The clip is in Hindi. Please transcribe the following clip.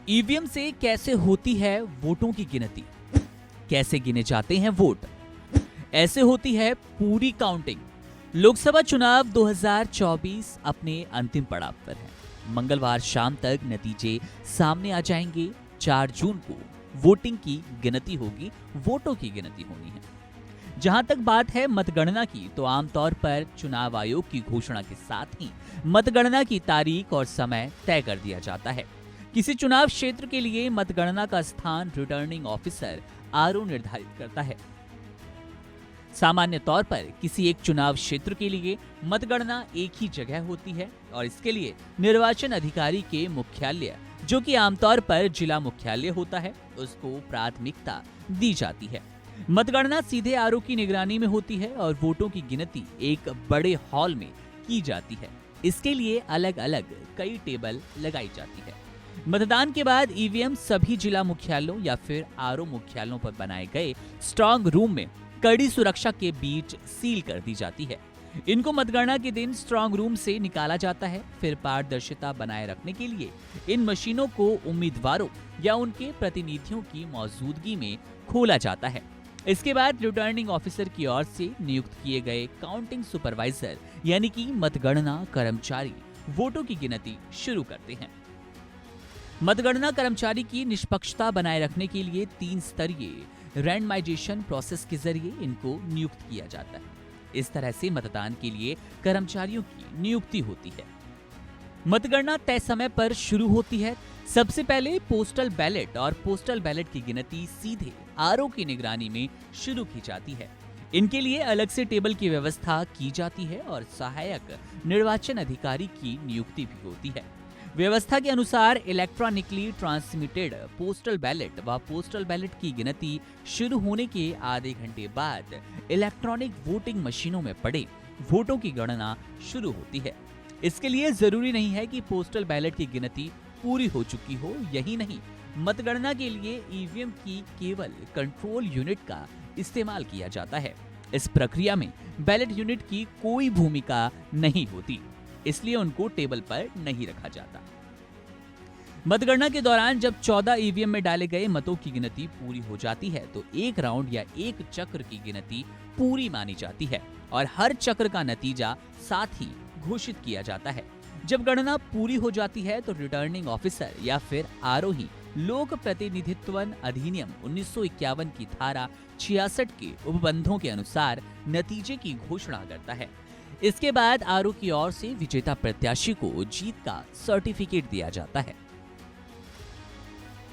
ईवीएम से कैसे होती है वोटों की गिनती? कैसे गिने जाते हैं वोट? ऐसे होती है पूरी काउंटिंग। लोकसभा चुनाव 2024 अपने अंतिम पड़ाव पर है। मंगलवार शाम तक नतीजे सामने आ जाएंगे। 4 जून को वोटिंग की गिनती होगी, वोटों की गिनती होनी है। जहां तक बात है मतगणना की, तो आमतौर पर चुनाव आयोग की घोषणा के साथ ही मतगणना की तारीख और समय तय कर दिया जाता है। किसी चुनाव क्षेत्र के लिए मतगणना का स्थान रिटर्निंग ऑफिसर आरओ निर्धारित करता है। सामान्य तौर पर किसी एक चुनाव क्षेत्र के लिए मतगणना एक ही जगह होती है और इसके लिए निर्वाचन अधिकारी के मुख्यालय, जो कि आमतौर पर जिला मुख्यालय होता है, उसको प्राथमिकता दी जाती है। मतगणना सीधे आरओ की निगरानी में होती है और वोटों की गिनती एक बड़े हॉल में की जाती है। इसके लिए अलग अलग कई टेबल लगाई जाती है। मतदान के बाद ईवीएम सभी जिला मुख्यालयों या फिर आरओ मुख्यालयों पर बनाए गए स्ट्रांग रूम में कड़ी सुरक्षा के बीच सील कर दी जाती है। इनको मतगणना के दिन स्ट्रांग रूम से निकाला जाता है। फिर पारदर्शिता बनाए रखने के लिए इन मशीनों को उम्मीदवारों या उनके प्रतिनिधियों की मौजूदगी में खोला जाता है। इसके बाद रिटर्निंग ऑफिसर की ओर से नियुक्त किए गए काउंटिंग सुपरवाइजर यानी कि मतगणना कर्मचारी वोटों की गिनती शुरू करते हैं। मतगणना कर्मचारी की निष्पक्षता बनाए रखने के लिए 3 स्तरीय रैंडमाइजेशन प्रोसेस के जरिए इनको नियुक्त किया जाता है। इस तरह से मतदान के लिए कर्मचारियों की नियुक्ति होती है। मतगणना तय समय पर शुरू होती है। सबसे पहले पोस्टल बैलेट और पोस्टल बैलेट की गिनती सीधे आरओ की निगरानी में शुरू की जाती है। इनके लिए अलग से टेबल की व्यवस्था की जाती है और सहायक निर्वाचन अधिकारी की नियुक्ति भी होती है। व्यवस्था के अनुसार इलेक्ट्रॉनिकली ट्रांसमिटेड पोस्टल बैलेट व पोस्टल बैलेट की गिनती शुरू होने के आधे घंटे बाद इलेक्ट्रॉनिक वोटिंग मशीनों में पड़े वोटों की गणना शुरू होती है। इसके लिए जरूरी नहीं है कि पोस्टल बैलेट की गिनती पूरी हो चुकी हो। यही नहीं, मतगणना के लिए ईवीएम की केवल कंट्रोल यूनिट का इस्तेमाल किया जाता है। इस प्रक्रिया में बैलेट यूनिट की कोई भूमिका नहीं होती, इसलिए उनको टेबल पर नहीं रखा जाता। मतगणना के दौरान जब 14 ईवीएम में डाले गए मतों की गिनती पूरी हो जाती है, तो एक राउंड या एक चक्र की गिनती पूरी मानी जाती है और हर चक्र का नतीजा साथ ही घोषित किया जाता है। जब गणना पूरी हो जाती है तो रिटर्निंग ऑफिसर या फिर आरोही लोक प्रतिनिधित्व अधिनियम 1951 की धारा 66 के उपबंधों के अनुसार नतीजे की घोषणा करता है। इसके बाद आरओ की ओर से विजेता प्रत्याशी को जीत का सर्टिफिकेट दिया जाता है।